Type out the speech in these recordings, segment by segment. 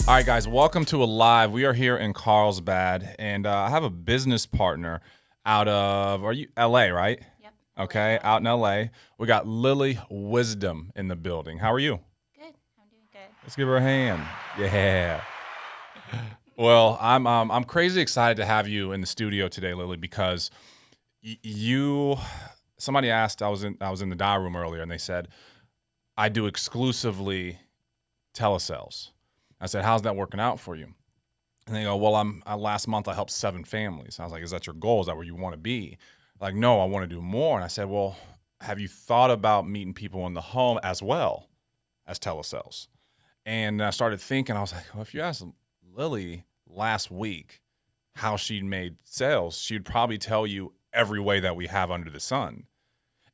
All right, guys, welcome to a live. We are here in Carlsbad, and I have a business partner out of, are you LA, right? Yep. Okay, LA. out in LA. We got Lily Wisdom in the building. How are you? Good. I'm doing good. Let's give her a hand. Yeah. Well, I'm crazy excited to have you in the studio today, Lily, because somebody asked, I was in the dial room earlier, and they said, I do exclusively telesales. I said, how's that working out for you? And they go, well, last month I helped 7 families. I was like, is that your goal? Is that where you want to be? Like, no, I want to do more. And I said, well, have you thought about meeting people in the home as well as telesales? And I started thinking, I was like, well, if you asked Lily last week how she made sales, she'd probably tell you every way that we have under the sun.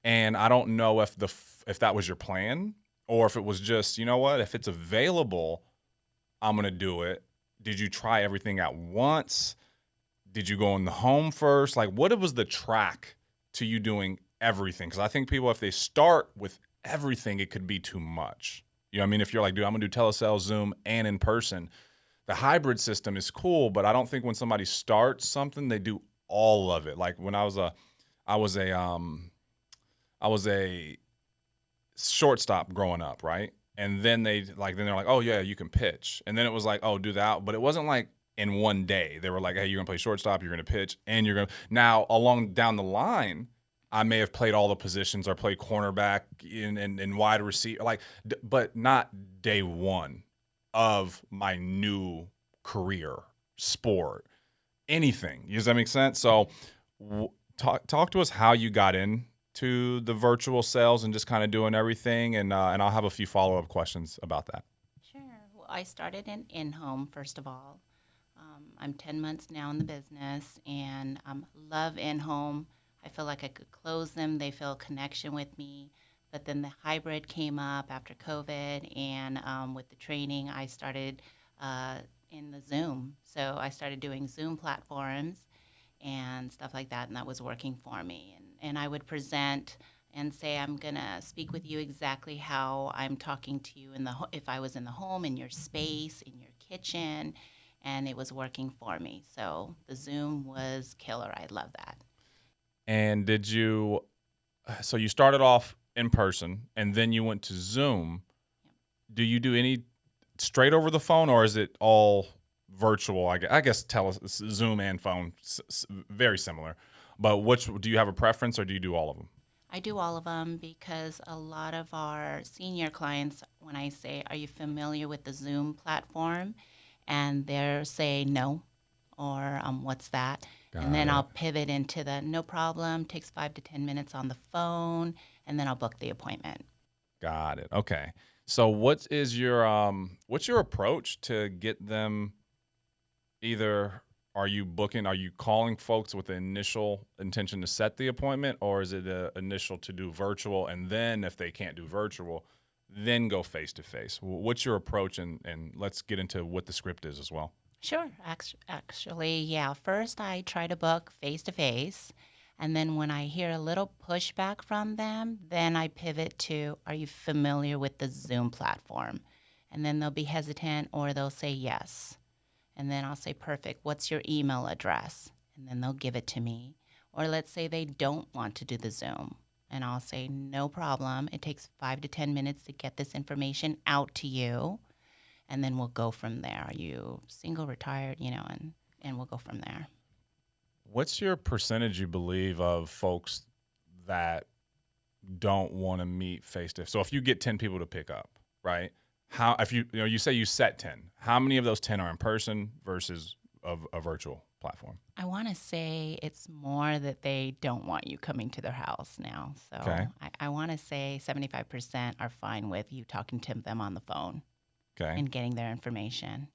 And I don't know if that was your plan or if it was just, you know what, if it's available, I'm going to do it. Did you try everything at once? Did you go in the home first? Like, what was the track to you doing everything? Because I think people, if they start with everything, it could be too much. You know what I mean? If you're like, dude, I'm going to do telesales, Zoom, and in person, the hybrid system is cool, but I don't think when somebody starts something, they do all of it. Like when I was a shortstop growing up, right? And then they're like, oh yeah, you can pitch. And then it was like, oh, do that. But it wasn't like in one day. They were like, hey, you're gonna play shortstop, you're gonna pitch, and you're gonna now along down the line, I may have played all the positions or played cornerback in wide receiver, but not day one of my new career, sport, anything. Does that make sense? So talk to us how you got into the virtual sales and just kind of doing everything, and I'll have a few follow-up questions about that. Sure. Well, I started in-home, first of all. I'm 10 months now in the business, and love in-home. I feel like I could close them. They feel a connection with me. But then the hybrid came up after COVID, and with the training, I started in the Zoom. So I started doing Zoom platforms and stuff like that, and that was working for me. And I would present and say, I'm going to speak with you exactly how I'm talking to you if I was in the home, in your space, in your kitchen, and it was working for me. So the Zoom was killer. I love that. And so you started off in person, and then you went to Zoom. Do you do any straight over the phone, or is it all virtual? I guess Zoom and phone, very similar. But do you have a preference, or do you do all of them? I do all of them because a lot of our senior clients, when I say, are you familiar with the Zoom platform? And they're saying no, or what's that? And then I'll pivot into the no problem, takes 5 to 10 minutes on the phone, and then I'll book the appointment. Got it. Okay. So what's your approach to get them? Either are you calling folks with the initial intention to set the appointment, or is it initial to do virtual, and then if they can't do virtual, then go face-to-face? What's your approach, and let's get into what the script is as well. Sure. Actually, yeah. First, I try to book face-to-face, and then when I hear a little pushback from them, then I pivot to, are you familiar with the Zoom platform? And then they'll be hesitant, or they'll say yes. And then I'll say, perfect, what's your email address? And then they'll give it to me. Or let's say they don't want to do the Zoom. And I'll say, no problem. It takes 5 to 10 minutes to get this information out to you. And then we'll go from there. Are you single, retired, and we'll go from there. What's your percentage, you believe, of folks that don't want to meet face-to-face? So if you get 10 people to pick up, right? If you say you set 10, how many of those 10 are in person versus a virtual platform? I want to say it's more that they don't want you coming to their house now. So okay. I want to say 75% are fine with you talking to them on the phone, okay, and getting their information.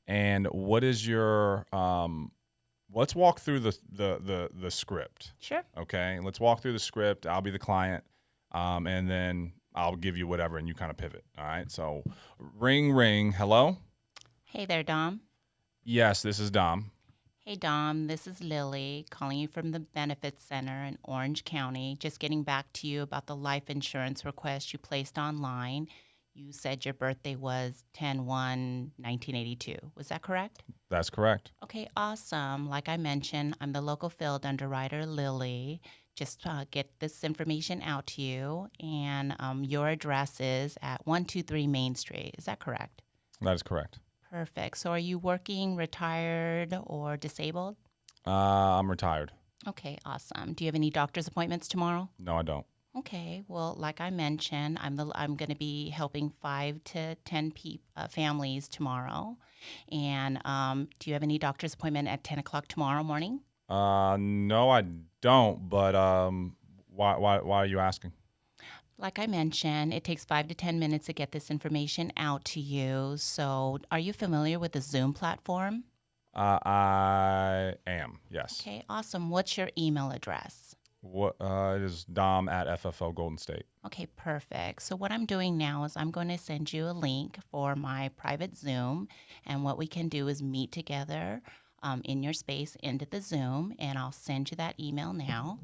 And what is your let's walk through the script. Sure. Okay, let's walk through the script. I'll be the client, and then I'll give you whatever, and you kind of pivot. All right. So, ring, ring. Hello. Hey there, Dom. Yes, this is Dom. Hey, Dom. This is Lily calling you from the Benefits Center in Orange County. Just getting back to you about the life insurance request you placed online. you said your birthday was 10/1/1982. Was that correct? That's correct. Okay, awesome. Like I mentioned, I'm the local field underwriter, Lily. Just get this information out to you. And your address is at 123 Main Street. Is that correct? That is correct. Perfect. So are you working, retired, or disabled? I'm retired. Okay, awesome. Do you have any doctor's appointments tomorrow? No, I don't. Okay, well, like I mentioned, I'm going to be helping 5 to 10 families tomorrow. And do you have any doctor's appointment at 10 o'clock tomorrow morning? No, I don't. But why are you asking? Like I mentioned, it takes 5 to 10 minutes to get this information out to you. So, are you familiar with the Zoom platform? I am. Yes. Okay, awesome. What's your email address? What? It is Dom at FFL Golden State. Okay, perfect. So what I'm doing now is I'm going to send you a link for my private Zoom, and what we can do is meet together in your space into the Zoom, and I'll send you that email now.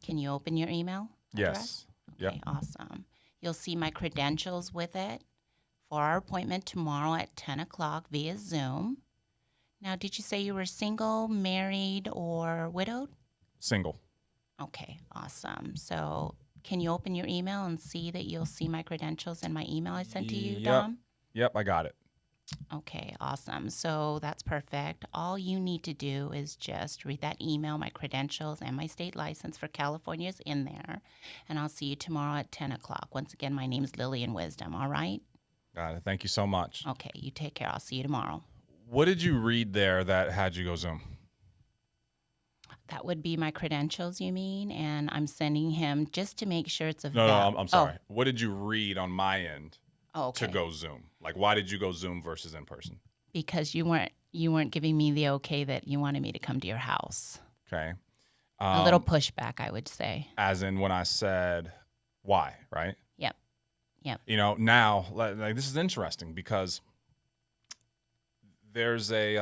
Can you open your email address? Yes. Okay, awesome. You'll see my credentials with it for our appointment tomorrow at 10 o'clock via Zoom. Now, did you say you were single, married, or widowed? Single. Okay, awesome. So can you open your email and see that you'll see my credentials in my email I sent to you, Yep. Dom? Yep, I got it. Okay, awesome. So that's perfect. All you need to do is just read that email. My credentials and my state license for California is in there. And I'll see you tomorrow at 10 o'clock. Once again, my name is Lillian Wisdom, all right? Got it. Thank you so much. Okay, you take care. I'll see you tomorrow. What did you read there that had you go Zoom? That would be my credentials, you mean? And I'm sending him just to make sure it's a No, I'm sorry. Oh, What did you read on my end okay. to go Zoom? Like, why did you go Zoom versus in person? Because you weren't giving me the okay that you wanted me to come to your house. Okay. A little pushback, I would say. As in when I said why, right? Yep. Yep. You know, now like this is interesting because there's a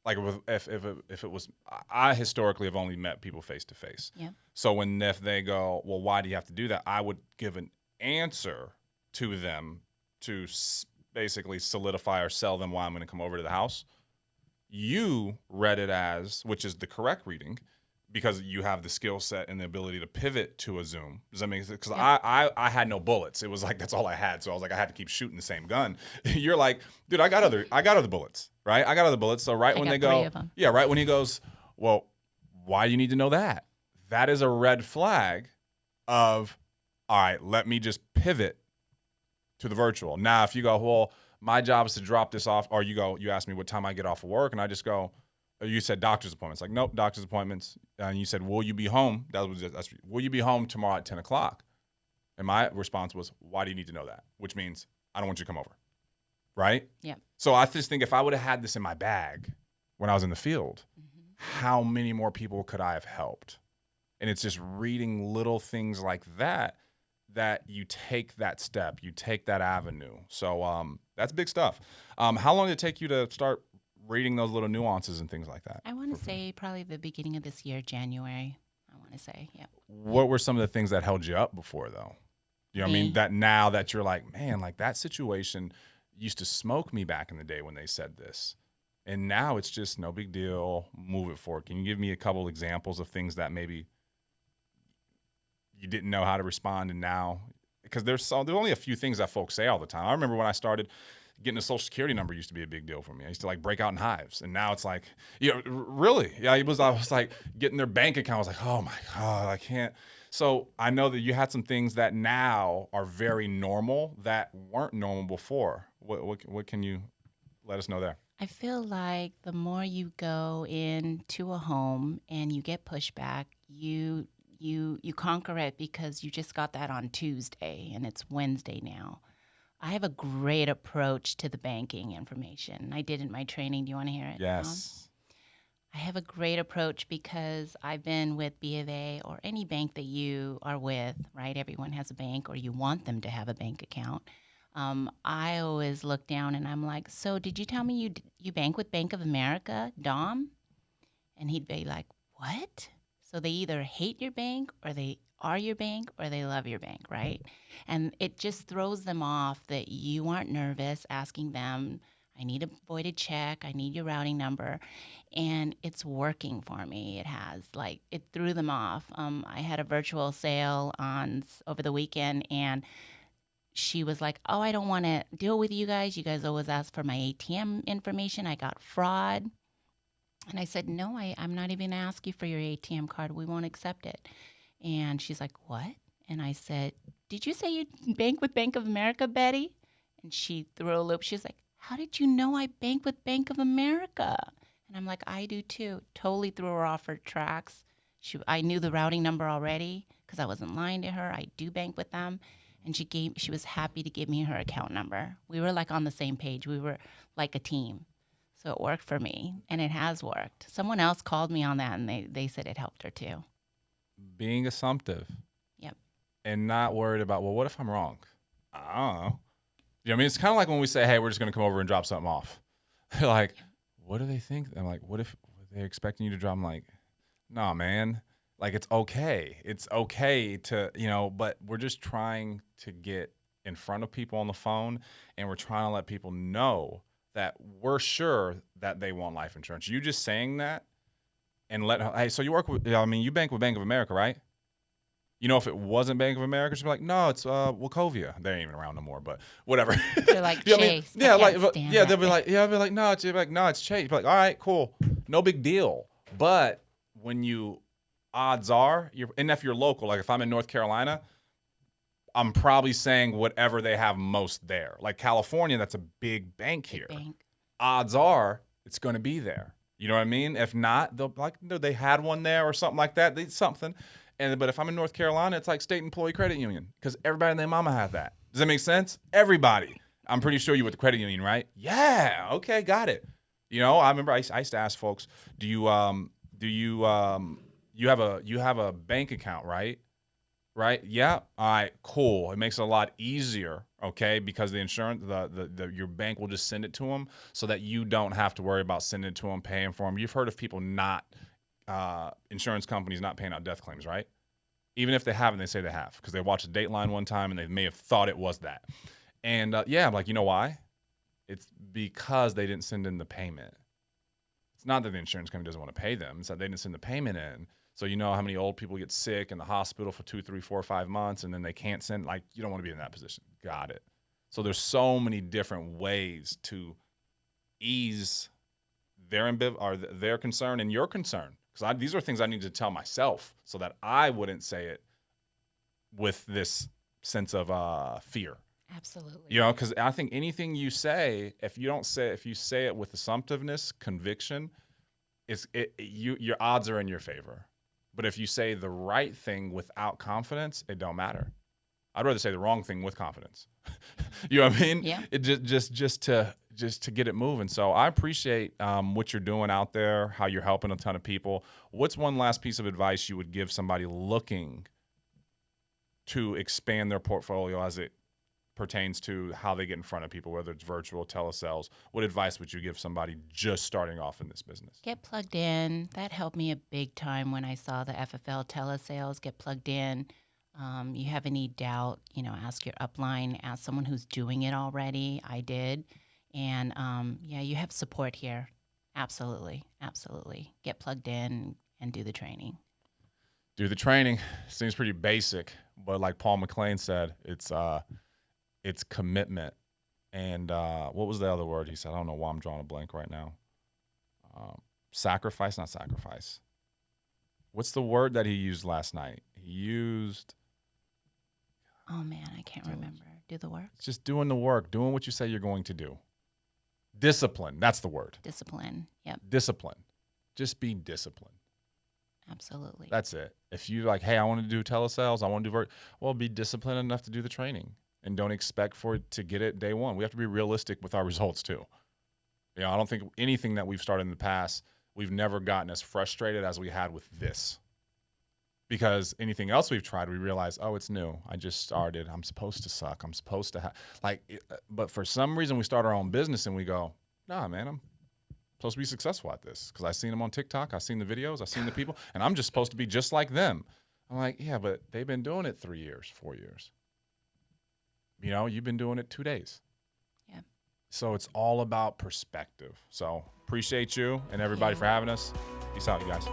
like if it was, I historically have only met people face to face. Yep. So if they go, well, why do you have to do that? I would give an answer to them to basically solidify or sell them why I'm going to come over to the house. You read it as, which is the correct reading, because you have the skill set and the ability to pivot to a Zoom. Does that make sense? Because I had no bullets. It was like that's all I had. So I was like, I had to keep shooting the same gun. You're like, dude, I got other bullets, right? I got other bullets. So right when they go, yeah, right when he goes, well, why do you need to know that? That is a red flag of, all right, let me just pivot to the virtual. Now, if you go, well, my job is to drop this off, or you ask me what time I get off of work, and I just go, you said doctor's appointments. Like, nope, doctor's appointments. And you said, will you be home? Will you be home tomorrow at 10 o'clock? And my response was, why do you need to know that? Which means I don't want you to come over. Right? Yeah. So I just think if I would have had this in my bag when I was in the field, how many more people could I have helped? And it's just reading little things like that you take that step, you take that avenue. So that's big stuff. How long did it take you to start reading those little nuances and things like that? I want to say probably the beginning of this year, January. I want to say, yeah. What were some of the things that held you up before, though? You know what I mean? That now that you're like, man, like that situation used to smoke me back in the day when they said this. And now it's just no big deal, move it forward. Can you give me a couple examples of things that maybe you didn't know how to respond and now? Because there's only a few things that folks say all the time. I remember when I started, getting a social security number used to be a big deal for me. I used to like break out in hives. And now it's like, really? Yeah, I was like getting their bank account. I was like, oh my God, I can't. So I know that you had some things that now are very normal that weren't normal before. What can you let us know there? I feel like the more you go into a home and you get pushback, you conquer it because you just got that on Tuesday and it's Wednesday now. I have a great approach to the banking information. I did it in my training. Do you want to hear it? Yes. I have a great approach because I've been with B of A or any bank that you are with, right? Everyone has a bank or you want them to have a bank account. I always look down and I'm like, so did you tell me you bank with Bank of America, Dom? And he'd be like, what? So they either hate your bank or they are your bank or they love your bank, right? And it just throws them off that you aren't nervous asking them, I need a voided check, I need your routing number. And it's working for me. It has. Like, it threw them off. I had a virtual sale over the weekend, and she was like, "Oh, I don't want to deal with you guys. You guys always ask for my ATM information. I got fraud." And I said, "No, I'm not even going to ask you for your ATM card. We won't accept it." And she's like, "What?" And I said, "Did you say you bank with Bank of America, Betty?" And she threw a loop. She's like, "How did you know I bank with Bank of America?" And I'm like, "I do too." Totally threw her off her tracks. I knew the routing number already because I wasn't lying to her. I do bank with them. And she was happy to give me her account number. We were like on the same page. We were like a team. So it worked for me, and it has worked. Someone else called me on that, and they said it helped her too. Being assumptive. Yep. And not worried about, well, what if I'm wrong? I don't know. You know what I mean? It's kind of like when we say, hey, we're just going to come over and drop something off. They're like, what do they think? I'm like, what if they're expecting you to drop? I'm like, nah, man. Like, it's okay. It's okay to, but we're just trying to get in front of people on the phone, and we're trying to let people know that we're sure that they want life insurance. You just saying that and hey, so you you bank with Bank of America, right? If it wasn't Bank of America, she'd be like, no, it's Wachovia. They ain't even around no more, but whatever. They're like, You know what I mean? Chase. Yeah, I can't stand that. they'll be like, I'll be like, no, it's Chase. You'd be like, all right, cool, no big deal. But when odds are, and if you're local, like if I'm in North Carolina, I'm probably saying whatever they have most there. Like California, that's a big bank here. Bank. Odds are it's going to be there. You know what I mean? If not, they'll be like, no, they had one there or something like that. Something. But if I'm in North Carolina, it's like State Employee Credit Union because everybody and their mama has that. Does that make sense? Everybody. I'm pretty sure you with the credit union, right? Yeah. Okay, got it. I remember I used to ask folks, do you have a bank account, right? Right? Yeah. All right, cool. It makes it a lot easier, okay? Because the insurance, your bank will just send it to them so that you don't have to worry about sending it to them, paying for them. You've heard of people insurance companies not paying out death claims, right? Even if they haven't, they say they have because they watched a Dateline one time and they may have thought it was that. And I'm like, you know why? It's because they didn't send in the payment. It's not that the insurance company doesn't want to pay them. It's that they didn't send the payment in. So you know how many old people get sick in the hospital for 2, 3, 4, 5 months, and then they can't send. Like, you don't want to be in that position. Got it. So there's so many different ways to ease their concern and your concern. Because these are things I need to tell myself so that I wouldn't say it with this sense of fear. Absolutely. Because I think anything you say, if you say it with assumptiveness, conviction, your odds are in your favor. But if you say the right thing without confidence, it don't matter. I'd rather say the wrong thing with confidence. You know what I mean? Yeah. It just to get it moving. So I appreciate what you're doing out there, how you're helping a ton of people. What's one last piece of advice you would give somebody looking to expand their portfolio as it pertains to how they get in front of people, whether it's virtual, telesales? What advice would you give somebody just starting off in this business? Get plugged in. That helped me a big time when I saw the FFL telesales. Get plugged in. You have any doubt, ask your upline, ask someone who's doing it already. I did. And you have support here. Absolutely. Absolutely. Get plugged in and do the training. Do the training. Seems pretty basic, but like Paul McLean said, it's commitment. And what was the other word he said? I don't know why I'm drawing a blank right now. Sacrifice, not sacrifice. What's the word that he used last night? He used... Oh, man, I can't remember. Do the work? It's just doing the work, doing what you say you're going to do. Discipline, that's the word. Discipline, yep. Discipline. Just be disciplined. Absolutely. That's it. If you like, hey, I want to do telesales, I want to do well, be disciplined enough to do the training. And don't expect for it to get it day one. We have to be realistic with our results too. I don't think anything that we've started in the past, we've never gotten as frustrated as we had with this. Because anything else we've tried, we realize, oh, it's new. I just started. I'm supposed to suck. I'm supposed to have but for some reason we start our own business and we go, nah, man, I'm supposed to be successful at this because I've seen them on TikTok. I've seen the videos. I've seen the people. And I'm just supposed to be just like them. I'm like, yeah, but they've been doing it 3 years, 4 years. You know, you've been doing it 2 days. Yeah. So it's all about perspective. So appreciate you and everybody for having us. Peace out, you guys.